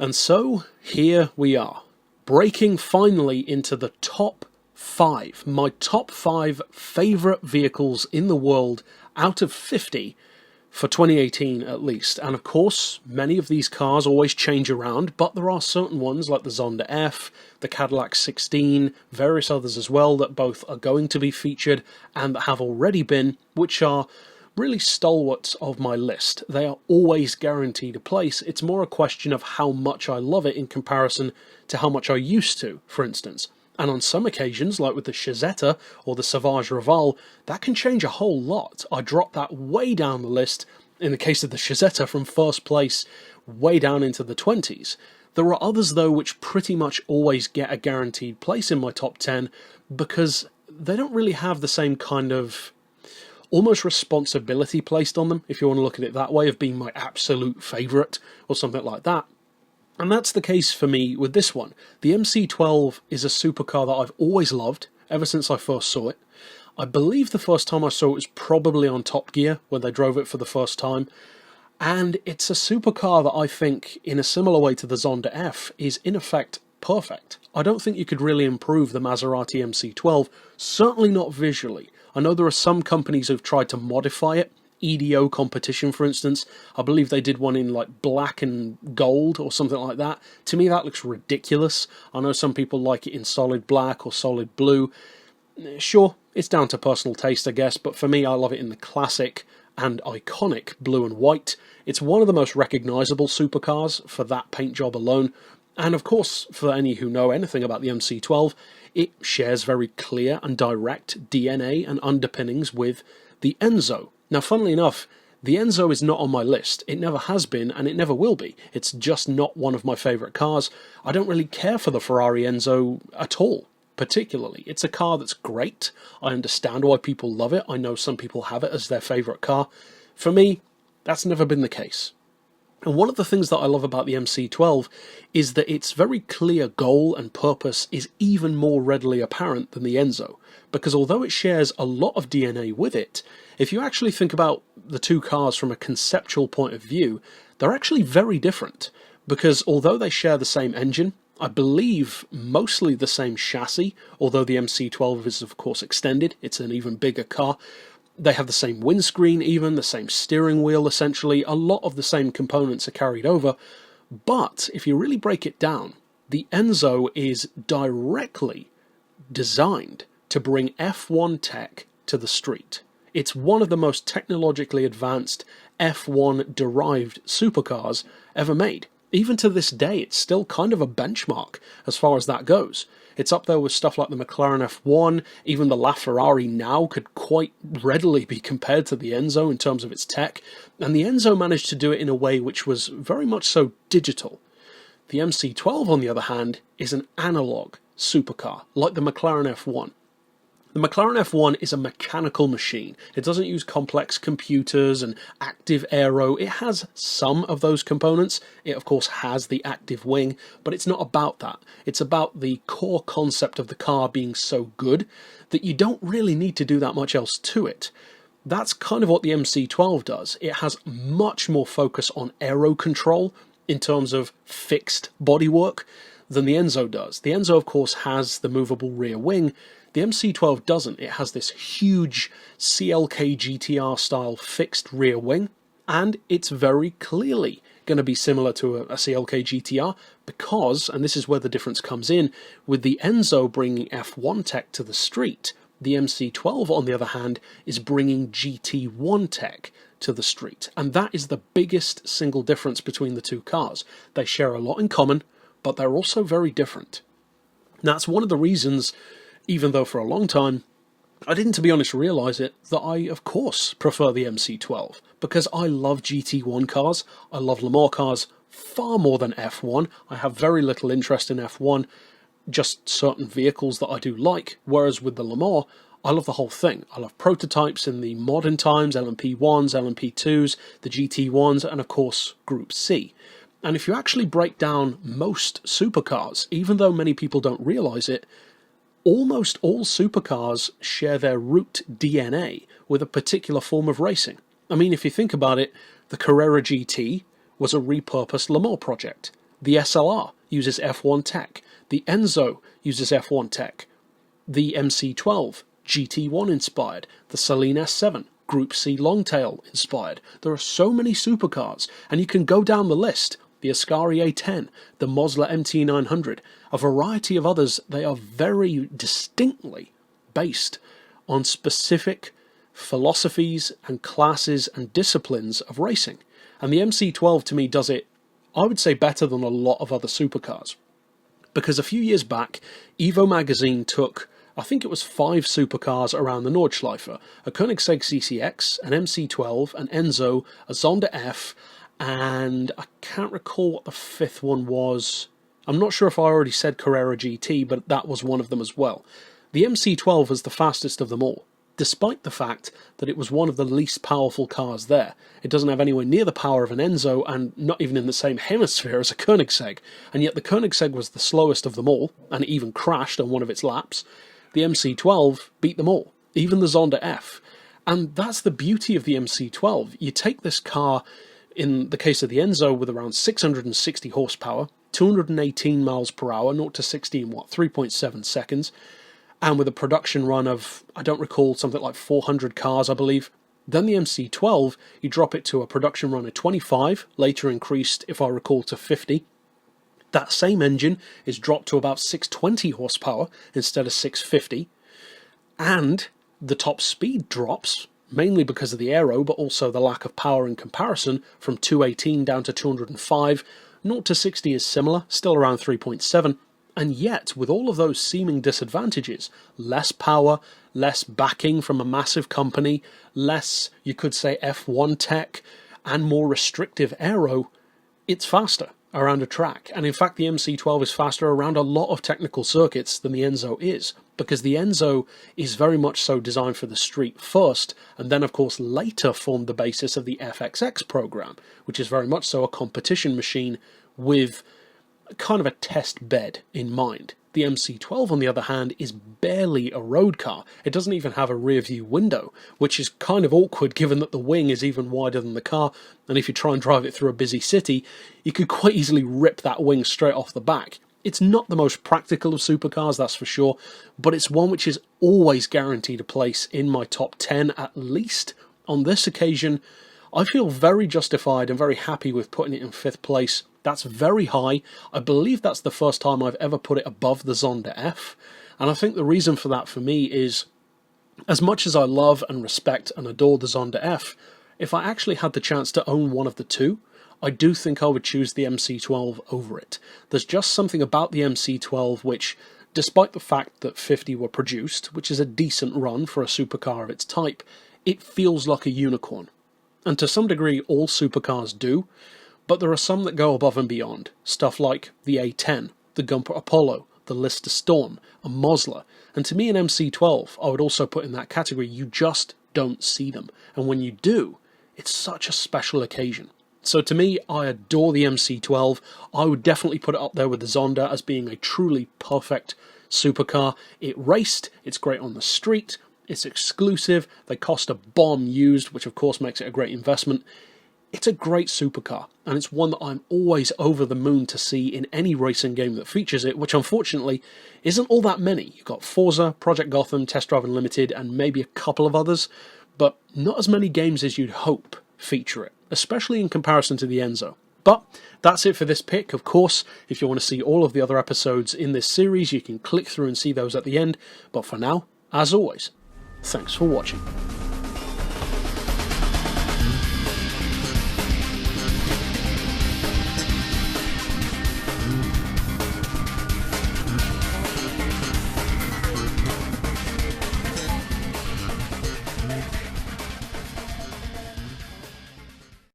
And so, here we are, breaking finally into the top 5, my top 5 favourite vehicles in the world out of 50 for 2018 at least. And of course, many of these cars always change around, but there are certain ones like the Zonda F, the Cadillac 16, various others as well that both are going to be featured and that have already been, which are really stalwarts of my list. They are always guaranteed a place. It's more a question of how much I love it in comparison to how much I used to, for instance. And on some occasions, like with the Chazetta or the Sauvage Rival, that can change a whole lot. I drop that way down the list, in the case of the Chazetta, from first place way down into the 20s. There are others, though, which pretty much always get a guaranteed place in my top 10 because they don't really have the same kind of almost responsibility placed on them, if you want to look at it that way, of being my absolute favourite or something like that. And that's the case for me with this one. The MC12 is a supercar that I've always loved, ever since I first saw it. I believe the first time I saw it was probably on Top Gear, when they drove it for the first time. And it's a supercar that I think, in a similar way to the Zonda F, is in effect perfect. I don't think you could really improve the Maserati MC12, certainly not visually. I know there are some companies who've tried to modify it. EDO Competition, for instance, I believe they did one in like black and gold or something like that. To me, that looks ridiculous. I know some people like it in solid black or solid blue. Sure, it's down to personal taste, I guess, but for me, I love it in the classic and iconic blue and white. It's one of the most recognisable supercars for that paint job alone. And of course, for any who know anything about the MC12, it shares very clear and direct DNA and underpinnings with the Enzo. Now, funnily enough, the Enzo is not on my list. It never has been, and it never will be. It's just not one of my favourite cars. I don't really care for the Ferrari Enzo at all, particularly. It's a car that's great. I understand why people love it. I know some people have it as their favourite car. For me, that's never been the case. And one of the things that I love about the MC12 is that its very clear goal and purpose is even more readily apparent than the Enzo, because although it shares a lot of DNA with it, if you actually think about the two cars from a conceptual point of view, they're actually very different, because although they share the same engine, I believe mostly the same chassis, although the MC12 is of course extended, it's an even bigger car. They have the same windscreen even, the same steering wheel essentially, a lot of the same components are carried over, but if you really break it down, the Enzo is directly designed to bring F1 tech to the street. It's one of the most technologically advanced F1 derived supercars ever made. Even to this day, it's still kind of a benchmark as far as that goes. It's up there with stuff like the McLaren F1, even the LaFerrari now could quite readily be compared to the Enzo in terms of its tech, and the Enzo managed to do it in a way which was very much so digital. The MC12, on the other hand, is an analog supercar, like the McLaren F1. The McLaren F1 is a mechanical machine. It doesn't use complex computers and active aero. It has some of those components. It, of course, has the active wing, but it's not about that. It's about the core concept of the car being so good that you don't really need to do that much else to it. That's kind of what the MC12 does. It has much more focus on aero control in terms of fixed bodywork than the Enzo does. The Enzo, of course, has the movable rear wing. The MC12 doesn't. It has this huge CLK GTR style fixed rear wing, and it's very clearly going to be similar to a CLK GTR because, and this is where the difference comes in, with the Enzo bringing F1 tech to the street, the MC12, on the other hand, is bringing GT1 tech to the street, and that is the biggest single difference between the two cars. They share a lot in common, but they're also very different. That's one of the reasons, even though for a long time I didn't, to be honest, realise it, that I, of course, prefer the MC12, because I love GT1 cars, I love Le Mans cars far more than F1. I have very little interest in F1, just certain vehicles that I do like, whereas with the Le Mans, I love the whole thing. I love prototypes in the modern times, LMP1s, LMP2s, the GT1s, and of course Group C. And if you actually break down most supercars, even though many people don't realise it, almost all supercars share their root DNA with a particular form of racing. I mean, if you think about it, the Carrera GT was a repurposed Le Mans project. The SLR uses F1 tech. The Enzo uses F1 tech. The MC12, GT1 inspired. The Celine S7, Group C Longtail inspired. There are so many supercars, and you can go down the list. The Ascari A10, the Mosler MT900, a variety of others. They are very distinctly based on specific philosophies and classes and disciplines of racing. And the MC12 to me does it, I would say, better than a lot of other supercars. Because a few years back, Evo magazine took, I think it was 5 supercars around the Nordschleife, a Koenigsegg CCX, an MC12, an Enzo, a Zonda F, and I can't recall what the 5th one was. I'm not sure if I already said Carrera GT, but that was one of them as well. The MC12 was the fastest of them all, despite the fact that it was one of the least powerful cars there. It doesn't have anywhere near the power of an Enzo, and not even in the same hemisphere as a Koenigsegg, and yet the Koenigsegg was the slowest of them all, and it even crashed on one of its laps. The MC12 beat them all, even the Zonda F. And that's the beauty of the MC12. You take this car, in the case of the Enzo, with around 660 horsepower, 218 miles per hour, 0 to 60 in 3.7 seconds, and with a production run of, I don't recall, something like 400 cars, I believe. Then the MC12, you drop it to a production run of 25, later increased, if I recall, to 50. That same engine is dropped to about 620 horsepower instead of 650, and the top speed drops, mainly because of the aero, but also the lack of power in comparison, from 218 down to 205. 0 to 60 is similar, still around 3.7, and yet, with all of those seeming disadvantages, less power, less backing from a massive company, less, you could say, F1 tech, and more restrictive aero, it's faster around a track. And in fact, the MC12 is faster around a lot of technical circuits than the Enzo is, because the Enzo is very much so designed for the street first, and then of course later formed the basis of the FXX program, which is very much so a competition machine with kind of a test bed in mind. The MC12, on the other hand, is barely a road car. It doesn't even have a rear view window, which is kind of awkward given that the wing is even wider than the car, and if you try and drive it through a busy city, you could quite easily rip that wing straight off the back. It's not the most practical of supercars, that's for sure, but it's one which is always guaranteed a place in my top 10 at least. On this occasion, I feel very justified and very happy with putting it in 5th place. That's very high. I believe that's the first time I've ever put it above the Zonda F, and I think the reason for that for me is, as much as I love and respect and adore the Zonda F, if I actually had the chance to own one of the two, I do think I would choose the MC12 over it. There's just something about the MC12 which, despite the fact that 50 were produced, which is a decent run for a supercar of its type, it feels like a unicorn. And to some degree all supercars do, but there are some that go above and beyond. Stuff like the A10, the Gumper Apollo, the Lister Storm, a Mosler, and to me an MC12 I would also put in that category. You just don't see them, and when you do, it's such a special occasion. So to me, I adore the MC12. I would definitely put it up there with the Zonda as being a truly perfect supercar. It raced, it's great on the street, it's exclusive, they cost a bomb used, which of course makes it a great investment. It's a great supercar, and it's one that I'm always over the moon to see in any racing game that features it, which unfortunately isn't all that many. You've got Forza, Project Gotham, Test Drive Unlimited, and maybe a couple of others, but not as many games as you'd hope feature it, especially in comparison to the Enzo. But that's it for this pick. Of course, if you want to see all of the other episodes in this series, you can click through and see those at the end. But for now, as always, thanks for watching.